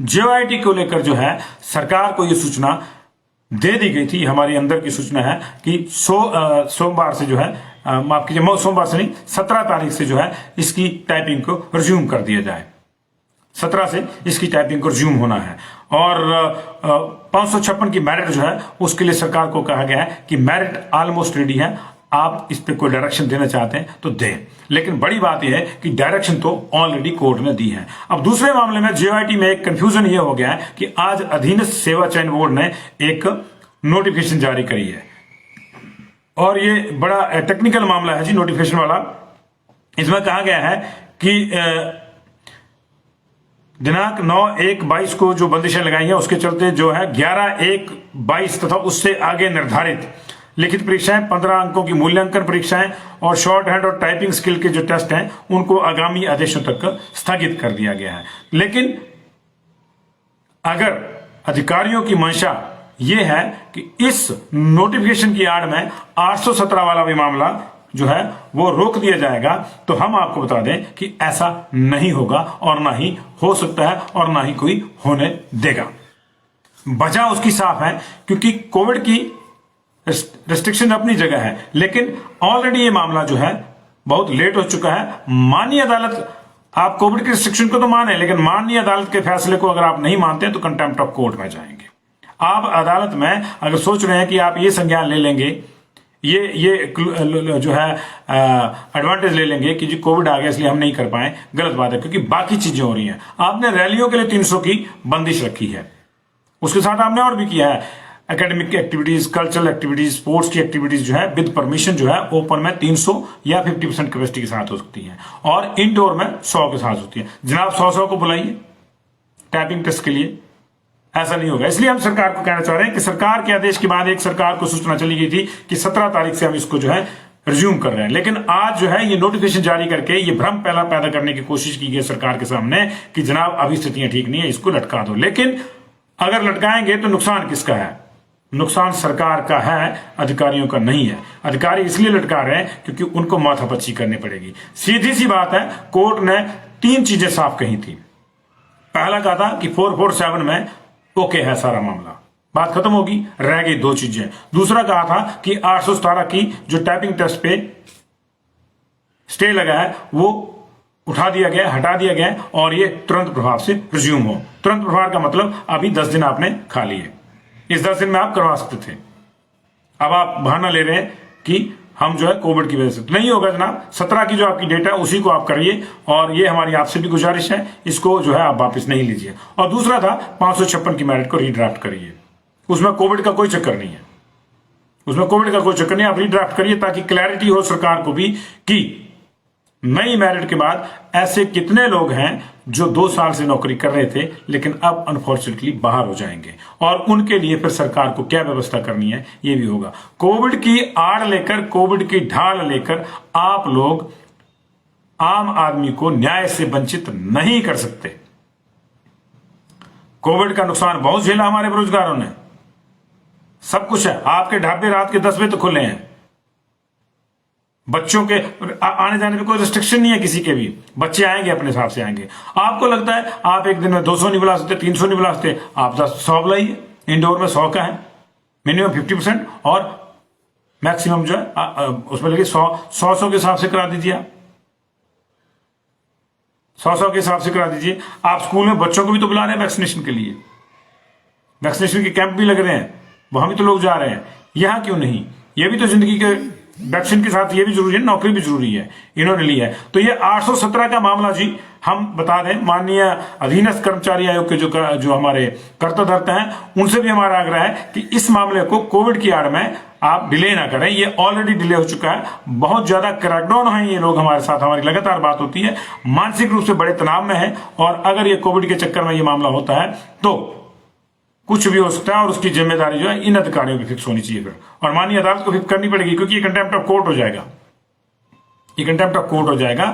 जेओआईटी को लेकर जो है सरकार को यह सूचना दे दी गई थी। हमारी अंदर की सूचना है कि सोमवार से जो है, माफ कीजिए, सोमवार से नहीं, 17 तारीख से जो है इसकी टाइपिंग को रिज्यूम कर दिया जाए। 17 से इसकी टाइपिंग को रिज्यूम होना है। और 556 की मेरिट जो है उसके लिए सरकार को कहा गया है कि मेरिट ऑलमोस्ट रेडी है, आप इस पे कोई डायरेक्शन देना चाहते हैं तो दें। लेकिन बड़ी बात यह है कि डायरेक्शन तो ऑलरेडी कोर्ट ने दी है। अब दूसरे मामले में जेओआईटी में एक कंफ्यूजन यह हो गया है कि आज अधीनस्थ सेवा चयन बोर्ड ने एक नोटिफिकेशन जारी करी है, और ये बड़ा टेक्निकल मामला है जी, नोटिफिकेशन वाला। इसमें कहा गया है कि दिनांक 9/1/22 को जो बंदिशें लगाई हैं उसके चलते जो है 11/1/22 तथा उससे आगे निर्धारित लिखित परीक्षाएं, 15 अंकों की मूल्यांकन परीक्षाएं और शॉर्ट हैंड और टाइपिंग स्किल के जो टेस्ट हैं उनको आगामी आदेशों तक स्थगित कर दिया गया है। लेकिन अगर अधिकारियों की मंशा ये है कि इस नोटिफिकेशन की आड़ में 817 वाला भी मामला जो है वो रोक दिया जाएगा, तो हम आपको बता दें कि ऐसा नहीं होगा और ना ही हो सकता है और ना ही कोई होने देगा। वजह उसकी साफ है, क्योंकि कोविड की रेस्ट्रिक्शन अपनी जगह है, लेकिन ऑलरेडी ये मामला जो है बहुत लेट हो चुका है। माननीय अदालत, आप कोविड की रेस्ट्रिक्शन को तो माने, लेकिन माननीय अदालत के फैसले को अगर आप नहीं मानते तो कंटेम्प्ट ऑफ कोर्ट में जाएंगे। आप अदालत में अगर सोच रहे हैं कि आप ये संज्ञान ले लेंगे, ये जो है एडवांटेज ले लेंगे कि जी कोविड आ गया इसलिए हम नहीं कर पाए, गलत बात है, क्योंकि बाकी चीजें हो रही हैं। आपने रैलियों के लिए 300 की बंदिश रखी है, उसके साथ आपने और भी किया है academic activities, cultural activities, sports की एक्टिविटीज जो है विद परमिशन जो है ओपन में 300 या 50% कैपेसिटी के साथ हो सकती है, और इंडोर में 100 के साथ होती है। जनाब 100 को बुलाइए टाइपिंग टेस्ट के लिए, ऐसा नहीं होगा। इसलिए हम सरकार को कहना चाह रहे हैं कि सरकार के आदेश के बाद एक सरकार को सूचना चली गई थी कि 17 तारीख से हम इसको जो है रिज्यूम कर रहे हैं, लेकिन आज जो है ये नोटिफिकेशन जारी करके ये भ्रम पहला पैदा करने की कोशिश की गई सरकार के सामने कि जनाब अभी स्थितियां ठीक नहीं है, इसको लटका दो। लेकिन अगर लटकाएंगे तो नुकसान किसका है? नुकसान सरकार का है, अधिकारियों का नहीं है। अधिकारी इसलिए लटका रहे हैं क्योंकि उनको माथापच्ची करनी पड़ेगी। सीधी सी बात है, कोर्ट ने 3 चीजें साफ कही थी। पहला कहा था कि 447 में ओके है सारा मामला, बात खत्म होगी, रह गई 2 चीजें। दूसरा कहा था कि 817 की जो टाइपिंग टेस्ट पे स्टे लगा है वो उठा दिया गया, हटा दिया गया, और ये तुरंत प्रभाव से रिज्यूम हो। तुरंत प्रभाव का मतलब अभी 10 दिन आपने खा लिए, इस 10 दिन में आप करवा सकते थे। अब आप बहाना ले रहे हैं कि हम जो है कोविड की वजह से, नहीं होगा जनाब। 17 की जो आपकी डेटा है उसी को आप करिए, और ये हमारी आपसे भी गुजारिश है, इसको जो है आप वापस नहीं लीजिए। और दूसरा था 556 की मेरिट को रीड्राफ्ट करिए, उसमें कोविड का कोई चक्कर नहीं है, उसमें कोविड का कोई चक्कर नहीं, आप रीड्राफ्ट करिए ताकि क्लैरिटी हो सरकार को भी कि नई मेरिट के बाद ऐसे कितने लोग हैं जो 2 साल से नौकरी कर रहे थे लेकिन अब अनफॉर्चुनेटली बाहर हो जाएंगे, और उनके लिए फिर सरकार को क्या व्यवस्था करनी है ये भी होगा। कोविड की आड़ लेकर, कोविड की ढाल लेकर आप लोग आम आदमी को न्याय से वंचित नहीं कर सकते। कोविड का नुकसान बहुत झेला हमारे बेरोजगारों ने, सब कुछ है। आपके ढाबे रात के 10 बजे तो खुले हैं, बच्चों के आने जाने पे कोई रिस्ट्रिक्शन नहीं है किसी के भी, बच्चे आएंगे अपने हिसाब से आएंगे। आपको लगता है आप एक दिन में 200 नहीं बुला सकते, 300 नहीं बुला सकते, आप 100 बुलाइए। इंडोर में 100 का है मिनिमम 50%, और मैक्सिमम जो है उसमें लगे 100 के हिसाब से करा दीजिए। आप 100 के हिसाब से करा दीजिए। आप स्कूल में बच्चों को भी तो बुला रहे हैं वैक्सीनेशन के लिए, वैक्सीनेशन के कैंप भी लग रहे हैं, वहां भी तो लोग जा रहे हैं, यहां क्यों नहीं? ये भी तो जिंदगी के वैक्सीन के साथ ये भी जरूरी है, नौकरी भी जरूरी है, इन्होंने ली है। तो ये 817 का मामला जी हम बता दें, माननीय अधीनस्थ कर्मचारी आयोग के जो हमारे कर्ता धर्ता हैं उनसे भी हमारा आग्रह है कि इस मामले को कोविड की आड़ में आप डिले ना करें। ये ऑलरेडी डिले हो चुका है, बहुत ज्यादा क्रैकडाउन है ये लोग हमारे साथ, हमारी लगातार बात होती है, मानसिक रूप से बड़े तनाव में है, और अगर ये कोविड के चक्कर में ये मामला होता है तो कुछ भी हो सकता है, और उसकी जिम्मेदारी जो है इन अधिकारियों की फिक्स होनी चाहिए फिर, और माननीय अदालत को फिक्स करनी पड़ेगी, क्योंकि ये कंटेम्प्ट ऑफ कोर्ट हो जाएगा, ये कंटेम्प्ट ऑफ कोर्ट हो जाएगा।